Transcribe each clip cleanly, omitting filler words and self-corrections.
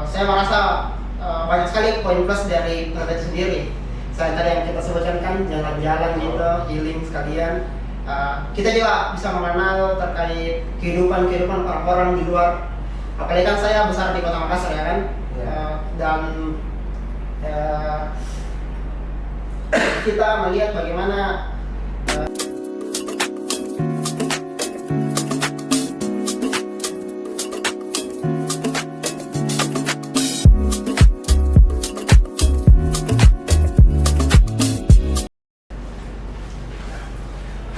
saya merasa banyak sekali poin plus dari penelitian sendiri. Selain tadi yang kita sebutkan kan jalan-jalan gitu, healing sekalian. Kita juga bisa mengenal terkait kehidupan orang-orang di luar. Apalagi kan saya besar di Kota Makassar ya kan, dan kita melihat bagaimana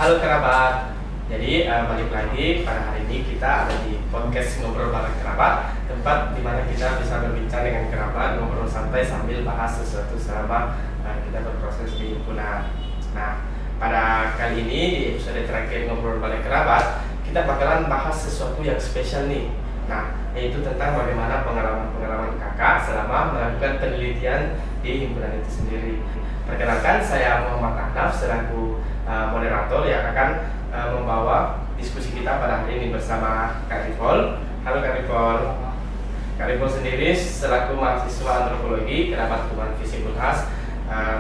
Halo kerabat, jadi balik lagi pada hari ini kita ada di podcast Ngobrol Bareng Kerabat, tempat di mana kita bisa berbincang dengan kerabat, ngobrol santai sambil bahas sesuatu selama kita berproses di himpunan. Nah, pada kali ini di episode terakhir Ngobrol Bareng Kerabat, kita bakalan bahas sesuatu yang spesial nih. Nah, yaitu tentang bagaimana pengalaman kakak selama melakukan penelitian di himpunan itu sendiri. Perkenalkan, saya Muhammad Ahnaf selaku moderator yang akan membawa diskusi kita pada hari ini bersama Kak Ripol. Halo Kak Ripol. Kak Ripol sendiri selaku mahasiswa antropologi Kerabat Tuman Visi Unhas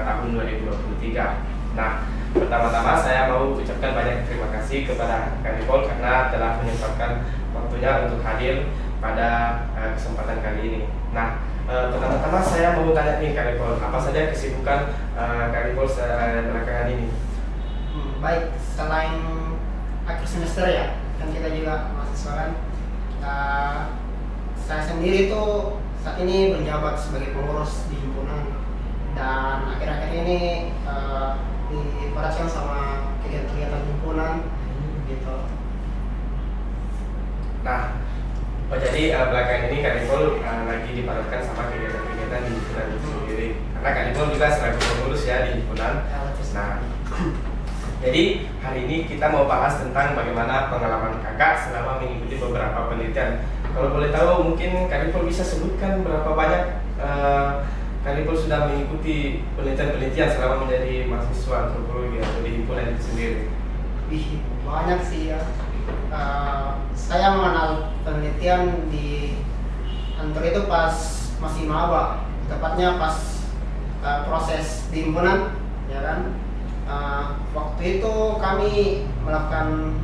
tahun 2023. Nah, pertama-tama saya mau ucapkan banyak terima kasih kepada Kak Ripol karena telah menyempatkan waktunya untuk hadir pada kesempatan kali ini. Nah, pertama-tama saya mau tanya nih Kak Ripol, apa saja kesibukan Kak Ripol belakangan ini? baik, selain akhir semester ya, kan kita juga mahasiswa kan. Saya sendiri tuh saat ini menjabat sebagai pengurus di himpunan, dan akhir-akhir ini diperatkan sama kegiatan-kegiatan himpunan gitu. Nah, jadi belakangan ini Kak Ripol lagi dipadatkan sama kegiatan-kegiatan di himpunan itu sendiri. Karena Kak Ripol juga selaku pengurus ya di himpunan. Nah, jadi hari ini kita mau bahas tentang bagaimana pengalaman kakak selama mengikuti beberapa penelitian. Kalau boleh tahu mungkin Kak Ripol bisa sebutkan berapa banyak Kak Ripol sudah mengikuti penelitian-penelitian selama menjadi mahasiswa antropologi atau di himpunan itu sendiri? Banyak sih ya. Saya mengenal penelitian di Antor itu pas masih maba, tepatnya pas proses di himpunan, ya kan. Waktu itu kami melakukan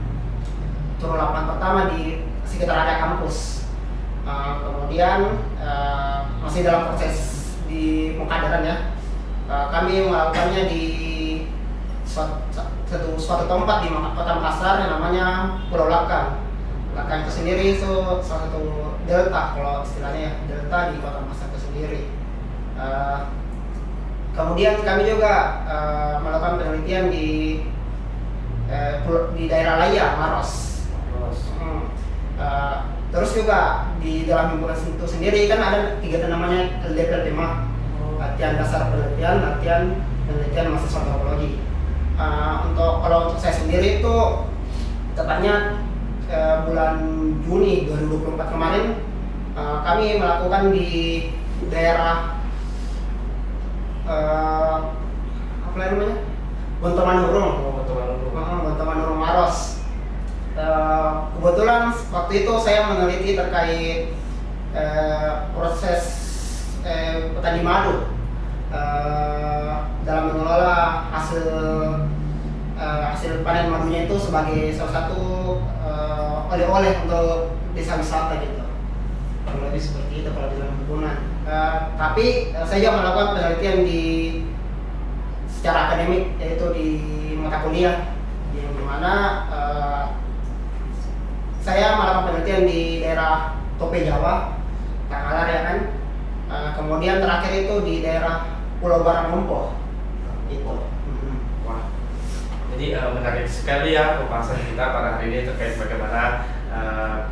tur lapangan pertama di sekitar area kampus. Kemudian masih dalam proses di pengkaderan ya. Kami melakukannya di suatu tempat di Kota Makassar yang namanya Pulau Lakan. Lakan itu sendiri itu salah satu delta, kalau istilahnya ya, delta di Kota Makassar itu sendiri. Kemudian kami juga melakukan penelitian di daerah Laya, Maros. Terus juga di dalam himpunan itu sendiri kan ada kegiatan namanya LDP tema, latihan dasar penelitian, latihan penelitian mahasiswa antropologi. Kalau untuk saya sendiri itu tepatnya bulan Juni 2024 kemarin, kami melakukan di daerah apa namanya? Bontomanurung, Maros. Kebetulan waktu itu saya meneliti terkait proses petani madu dalam mengelola hasil panen madunya itu sebagai salah satu oleh-oleh untuk desa wisata gitu. Kurang lebih seperti itu kalau di dalam himpunan. Tapi saya juga melakukan penelitian secara akademik, yaitu di mata kuliah, yang dimana saya melakukan penelitian di daerah Tope Jawa, Takalar ya kan. Kemudian terakhir itu di daerah Pulau Barang Lompoh itu. Wah, jadi menarik sekali ya pembahasan kita pada hari ini terkait bagaimana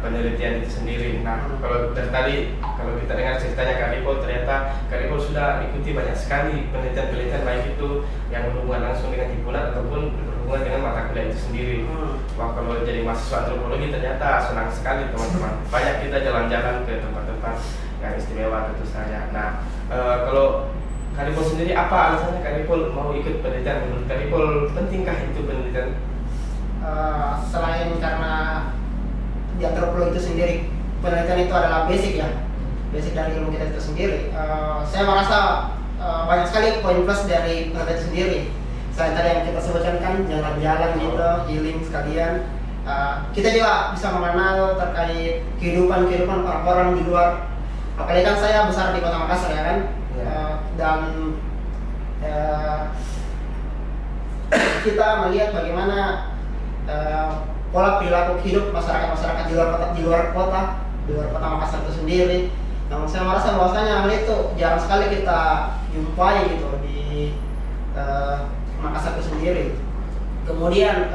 penelitian itu sendiri. Nah, kalau dari tadi kalau kita dengar ceritanya Kak Ripol, ternyata Kak Ripol sudah ikuti banyak sekali penelitian-penelitian, baik itu yang berhubungan langsung dengan himpunan ataupun berhubungan dengan mata kuliah itu sendiri. Wah, kalau jadi mahasiswa antropologi ternyata senang sekali teman-teman. Banyak kita jalan-jalan ke tempat-tempat yang istimewa tentu saja. Nah, kalau Kak Ripol sendiri, apa alasannya Kak Ripol mau ikut penelitian? Menurut Kak Ripol pentingkah itu penelitian? Selain karena di antropologi itu sendiri penelitian itu adalah basic ya, basic dari ilmu kita itu sendiri. Saya merasa banyak sekali poin plus dari penelitian itu sendiri. Selain tadi yang kita sebutkan kan jalan-jalan gitu, healing sekalian. Kita juga bisa mengenal terkait kehidupan orang-orang di luar. Apalagi kan saya besar di Kota Makassar ya kan, dan kita melihat bagaimana pola perilaku hidup masyarakat di luar kota Makassar itu sendiri. Yang saya merasa bahwasanya hal itu jarang sekali kita jumpai gitu di Makassar itu sendiri. Kemudian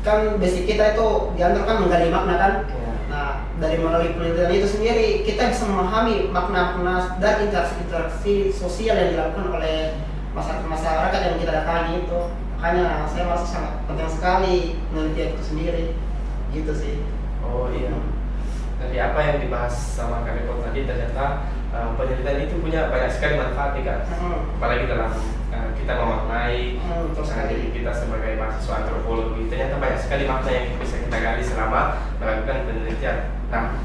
kan basic kita itu diantar kan menggali makna kan. Nah, dari melalui penelitian itu sendiri kita bisa memahami makna-makna dan interaksi sosial yang dilakukan oleh masyarakat yang kita datangi itu. Makanya saya merasa sangat penting sekali penelitian itu sendiri, gitu sih. Oh iya. Dari apa yang dibahas sama Kak Depot tadi, ternyata penelitian itu punya banyak sekali manfaat nih Kak. Apalagi dalam kita memaknai diri kita sebagai mahasiswa antropologi. Ternyata banyak sekali makna yang bisa kita gali selama melakukan penelitian. Nah,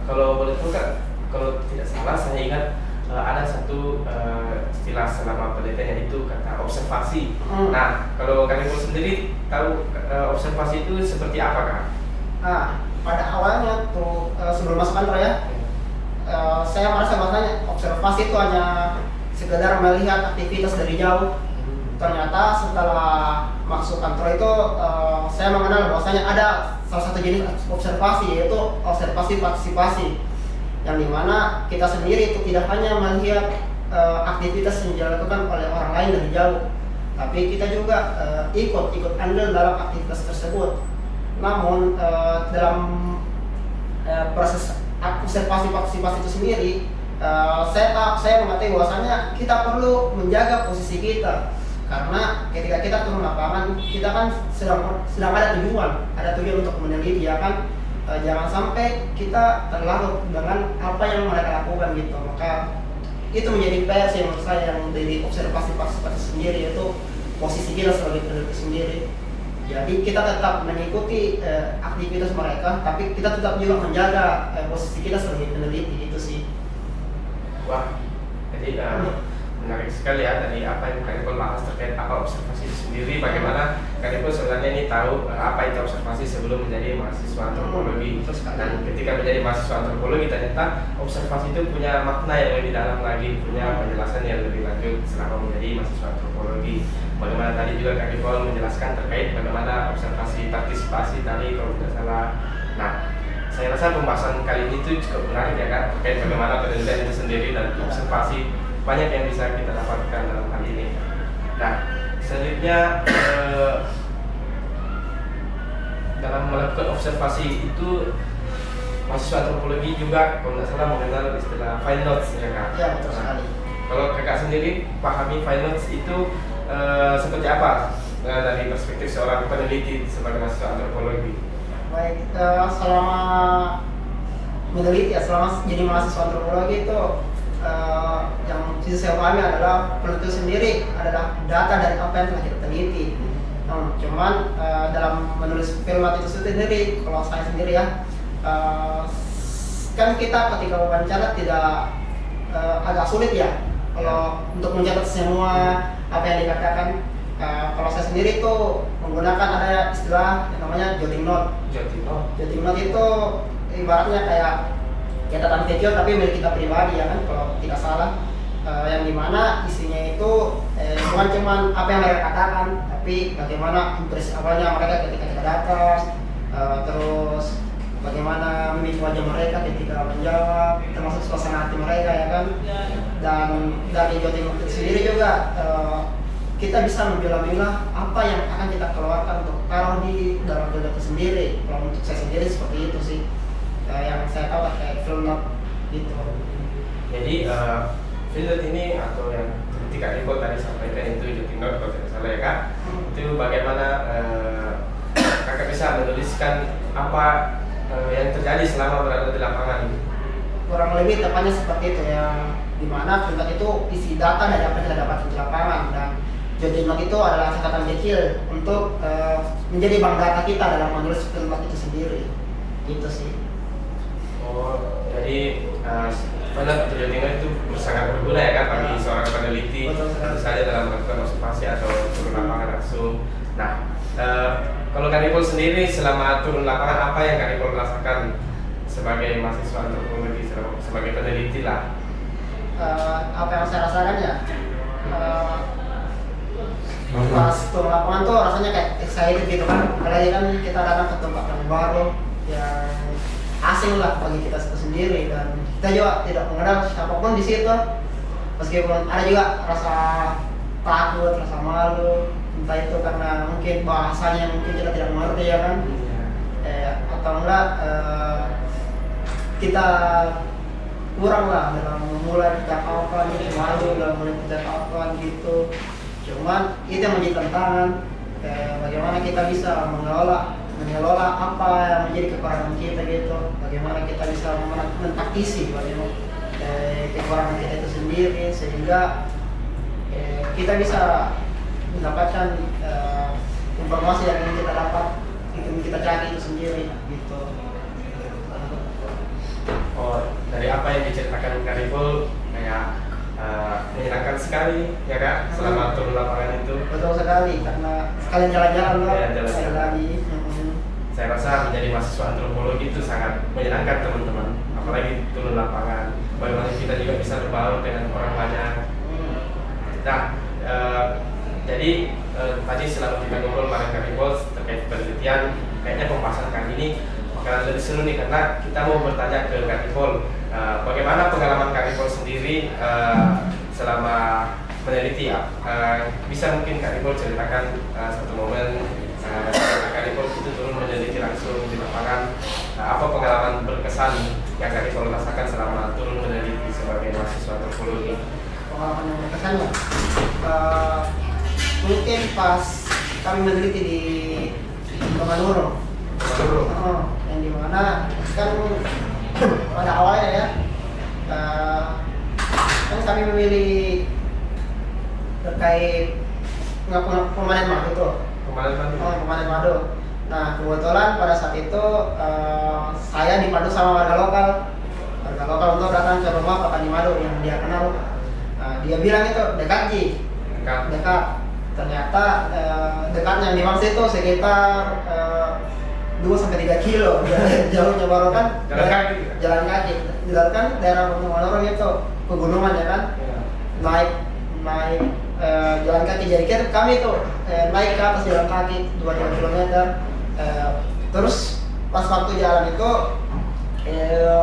kalau boleh tahu Kak, kalau tidak salah saya ingat ada satu istilah selama penelitian yaitu kata observasi. Nah, kalau Kak Depot sendiri tahu observasi itu seperti apa Kak? Pada awalnya tuh sebelum masuk kantor ya, saya merasa bahwasanya observasi itu hanya sekedar melihat aktivitas dari jauh. Ternyata setelah masuk kantor itu saya mengenal bahwasanya ada salah satu jenis observasi, yaitu observasi partisipasi, yang dimana kita sendiri itu tidak hanya melihat aktivitas yang dilakukan oleh orang lain dari jauh, tapi kita juga ikut andil dalam aktivitas tersebut. Namun dalam proses observasi partisipasi itu sendiri, saya mengatakan bahwasanya kita perlu menjaga posisi kita, karena ketika kita turun lapangan kita kan sedang ada tujuan untuk meneliti ya kan. Jangan sampai kita terlarut dengan apa yang mereka lakukan gitu. Maka itu menjadi PR yang menurut saya yang dari observasi partisipasi sendiri, yaitu posisi kita sebagai peneliti sendiri. Jadi kita tetap mengikuti aktivitas mereka, tapi kita tetap juga menjaga posisi kita sebagai peneliti, itu sih. Wah, jadi menarik sekali ya dari apa yang Kak Depot bahas terkait apa observasi itu sendiri. Bagaimana Kak Depot sebenarnya ini tahu apa itu observasi sebelum menjadi mahasiswa antropologi. Dan ketika menjadi mahasiswa antropologi ternyata observasi itu punya makna yang lebih dalam lagi, punya penjelasan yang lebih lanjut selama menjadi mahasiswa antropologi. Bagaimana tadi juga Kak Depot menjelaskan terkait bagaimana observasi partisipasi tadi kalau tidak salah. Nah, saya rasa pembahasan kali ini tuh cukup menarik ya Kak, terkait bagaimana penelitian itu sendiri dan observasi banyak yang bisa kita dapatkan dalam hal ini. Nah, selanjutnya dalam melakukan observasi itu mahasiswa antropologi juga kalau tidak salah mengenal istilah field notes ya Kak. Ya, betul sekali. Kalau Kakak sendiri pahami field notes itu seperti apa dari perspektif seorang peneliti sebagai mahasiswa antropologi? Baik, selama meneliti ya, selama jadi mahasiswa antropologi itu yang bisa saya pahami adalah penelitian sendiri adalah data dari apa yang telah kita teliti. Cuman dalam menulis film itu sendiri, kalau saya sendiri ya, kan kita ketika wawancara tidak agak sulit ya kalau untuk mencatat semua apa yang dikatakan. Kalau saya sendiri itu menggunakan ada istilah yang namanya jotting note. Jotting note itu ibaratnya kayak catatan kecil tapi milik kita pribadi ya kan, kalau tidak salah, yang dimana isinya itu bukan cuma apa yang mereka katakan, tapi bagaimana impresi awalnya mereka ketika kita datang, terus bagaimana mimik wajah mereka ketika menjawab, termasuk suasana hati mereka ya kan. Dan dari jotting note sendiri juga kita bisa memilah-milah apa yang akan kita keluarkan untuk taruh di dalam jotting itu sendiri. Kalau untuk saya sendiri seperti itu sih yang saya tahu kayak film note gitu. Jadi film note ini atau yang ketika Depot tadi sampaikan itu jotting note kalau tidak salah ya Kak, itu bagaimana Kakak bisa menuliskan apa yang terjadi selama berada di lapangan. Kurang lebih tepatnya seperti itu, yang dimana film note itu isi data dari apa yang kita dapatkan di lapangan, dan jotting note itu adalah catatan kecil untuk menjadi bank data kita dalam menulis film note itu sendiri. Gitu sih. Oh, jadi Mana Jawa Timur itu sangat berguna ya kan bagi seorang peneliti, Betul sekali. tentu saja dalam melakukan observasi atau turun lapangan langsung. Nah, kalau Kak Nipol sendiri selama turun lapangan apa yang Kak Nipol rasakan sebagai mahasiswa antropologi, sebagai peneliti lah? Apa yang saya rasakan ya, pas turun lapangan tuh rasanya kayak excited gitu kan, apalagi kan kita datang ke tempat yang baru, yang asing lah bagi kita sendiri, dan kita juga tidak mengenal siapapun di situ. Meskipun ada juga rasa takut, rasa malu, entah itu karena mungkin bahasanya mungkin kita tidak mengerti ya kan, atau enggak kita kurang lah dalam memulai percakapan, malu dalam memulai percakapan gitu. Cuman itu yang menjadi tantangan, bagaimana kita bisa mengelola apa yang menjadi kekurangan kita gitu, bagaimana kita bisa mentaktisi bagaimana kekurangan kita itu sendiri, sehingga kita bisa mendapatkan informasi yang ingin kita dapat, itu kita cari itu sendiri gitu. Oh, dari apa yang diceritakan Kak Nipol kayak menyenangkan sekali ya Kak selama turun lapangan itu. Betul sekali, karena sekalian jalan-jalan loh. Ya, jalan-jalan. Sekali lagi. Saya rasa menjadi mahasiswa antropologi itu sangat menyenangkan teman-teman, apalagi turun lapangan. Bagaimana kita juga bisa berbaur dengan orang banyak. Nah, jadi tadi selama kita ngobrol bareng Kak Nipol terkait penelitian, kayaknya pembahasan kali ini bakalan lebih seru nih karena kita mau bertanya ke Kak Nipol bagaimana pengalaman Kak Nipol sendiri selama meneliti ya. Bisa mungkin Kak Nipol ceritakan satu momen Kak Nipol itu turun meneliti langsung di lapangan, apa pengalaman berkesan yang Kak Nipol rasakan selama turun meneliti sebagai mahasiswa antropologi? Pengalaman yang berkesan ya, mungkin pas kami meneliti di Manurung. Yang dimana kan pada awalnya ya, kan kami memilih terkait pemanen madu tuh. Pemanen madu. Nah, kebetulan pada saat itu saya dipandu sama warga lokal untuk datang ke rumah petani madu yang dia kenal. Dia bilang itu dekat Ji, dekat. Ternyata dekat yang dimaksud itu sekitar 2-3 kilo jauhnya, baru kan jalan kaki. Kan daerah Manurung itu pegunungan ya kan, naik jalan kaki. Jadi kami itu naik ke atas jalan kaki 2-3 kilometer. Terus pas waktu jalan itu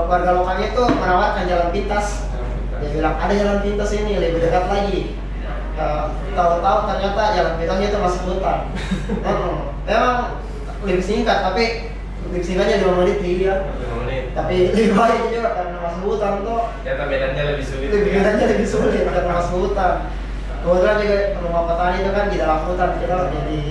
warga lokalnya itu menawarkan jalan pintas. Dia bilang ada jalan pintas ini lebih dekat lagi. Tahu-tahu ternyata jalan pintasnya itu masuk hutan. Memang lebih singkat, tapi lebih singkatnya 2 menit dia. 5 menit. Tapi lebih baik juga karena masuk hutan tuh. Ternyata medannya lebih sulit. Medannya lebih sulit karena masuk hutan. Kebetulan juga rumah petani itu kan di dalam hutan gitu, jadi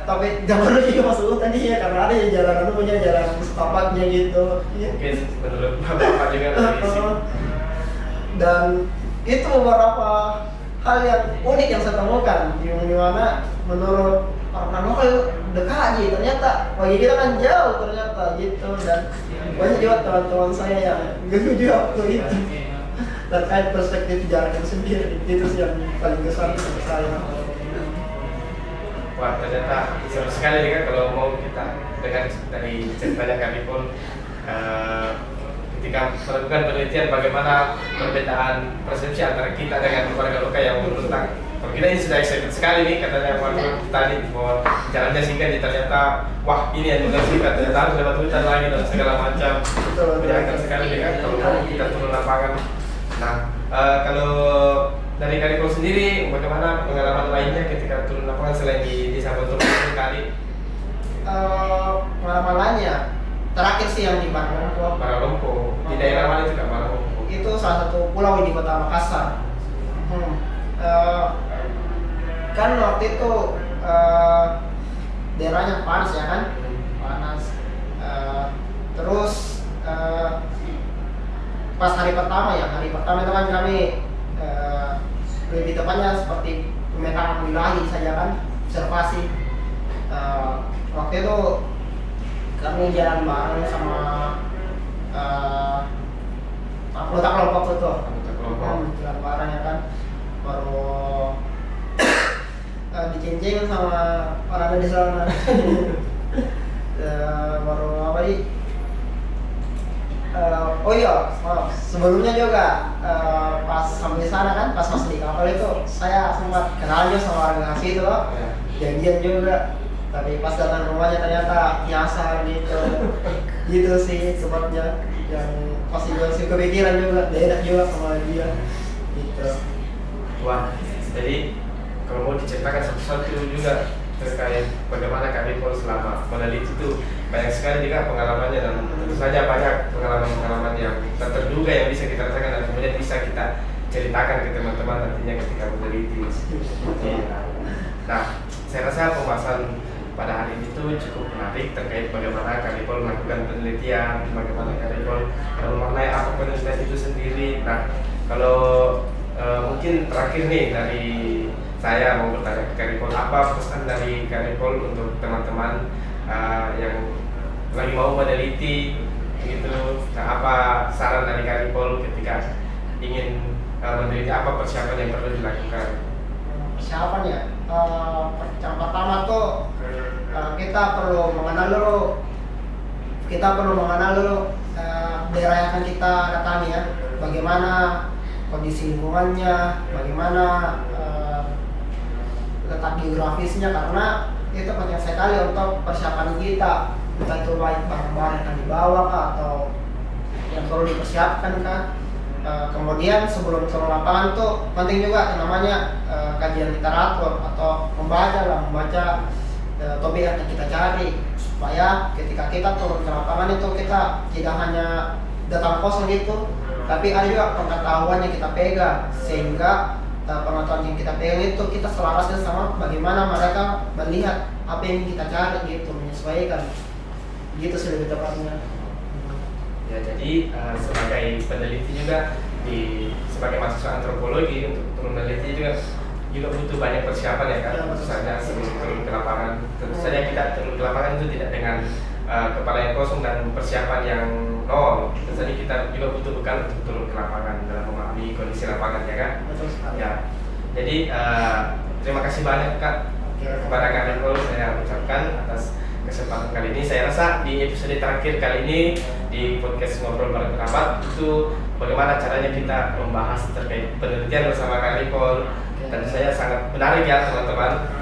tapi jangan dulu juga masuk hutan dia karena ada ya jalan punya jalan setapaknya gitu. Mungkin menurut Bapak juga lebih dan itu beberapa hal yang unik yang saya temukan di mana menurut orang lokal dekat aja, ternyata bagi kita kan jauh ternyata gitu. Dan banyak juga teman-teman saya yang gak juga waktu itu terkait perspektif jarak itu sendiri. Itu sih yang paling kesan untuk saya. Wah, ternyata seru sekali nih kan kalau mau kita dengar dari ceritanya Kak Nipol ketika melakukan penelitian bagaimana perbedaan persepsi antara kita dengan warga lokal yang tentang. Kalau kita ini sudah excited sekali nih katanya warga tadi bahwa jalannya singkat, ternyata wah ini yang jalan singkat, ternyata harus lewat hutan lagi dan segala macam. Menyenangkan sekali nih kan kalau mau kita turun lapangan. Nah, kalau dari Kak Nipol sendiri bagaimana pengalaman lainnya ketika turun lapangan selain di Desa Bontokoso kali? Pengalaman lainnya terakhir sih yang di Baralompo. Di daerah mana juga Baralompo? Itu salah satu pulau di kota Makassar. Kan waktu itu daerahnya panas ya kan, panas. Terus pas hari pertama itu kan kami lebih tepatnya seperti pemetaan wilayah saja kan, observasi. Waktu itu kami jalan bareng sama anggota kelompok itu Anggota kelompok. barangnya kan baru dicincin sama orang di sana. Baru apa nih? Oh iya, maaf. Sebelumnya juga pas sampai di sana kan, pas masih di kapal itu saya sempat kenal juga sama organisasi itu loh, Ya. janjian juga. Tapi pas datang rumahnya ternyata nyasar gitu, gitu sih sebabnya. Yang pasti juga sih kepikiran juga, beda juga sama dia, gitu. Wah, jadi kalau mau diceritakan satu-satu juga terkait bagaimana kami pun selama meneliti itu banyak sekali juga pengalamannya, dan tentu saja banyak pengalaman-pengalaman yang tak terduga yang bisa kita rasakan dan kemudian bisa kita ceritakan ke teman-teman nantinya ketika meneliti. Iya. Nah, saya rasa pembahasan pada hari ini itu cukup menarik terkait bagaimana Karipol melakukan penelitian, bagaimana Karipol memaknai apa penelitian itu sendiri. Nah, kalau mungkin terakhir nih dari saya mau bertanya ke Karipol, apa pesan dari Karipol untuk teman-teman yang lagi mau meneliti gitu? Nah, apa saran dari Karipol ketika ingin meneliti, apa persiapan yang perlu dilakukan? Persiapan ya, yang pertama tuh kita perlu mengenal dulu daerah yang akan kita datangi ya, bagaimana kondisi lingkungannya, bagaimana letak geografisnya, karena itu penting sekali untuk persiapan kita, entah itu baik barang-barang yang akan dibawa kah, atau yang perlu dipersiapkan kah. Kemudian sebelum turun lapangan tuh penting juga yang namanya kajian literatur atau membaca topik yang kita cari, supaya ketika kita turun ke lapangan itu kita tidak hanya datang kosong gitu, tapi ada juga pengetahuan yang kita pegang, sehingga pengetahuan yang kita pegang itu kita selaraskan sama bagaimana mereka melihat apa yang kita cari gitu, menyesuaikan gitu sih lebih tepatnya. Ya, jadi sebagai peneliti juga sebagai mahasiswa antropologi untuk turun meneliti juga butuh banyak persiapan ya kan. Ya, Tentu saja sebelum turun ke lapangan, tentu saja kita turun ke lapangan itu tidak dengan kepala yang kosong dan persiapan yang nol. Tentu saja kita juga butuh bekal untuk turun ke lapangan dalam memahami kondisi lapangan ya kan. Betul sekali. Ya, jadi terima kasih banyak Kak kepada Kak Karipol saya ucapkan atas kesempatan kali ini. Saya rasa di episode terakhir kali ini di podcast Ngobrol Bareng Kerabat itu bagaimana caranya kita membahas terkait penelitian bersama Karipol, dan saya sangat menarik ya teman-teman.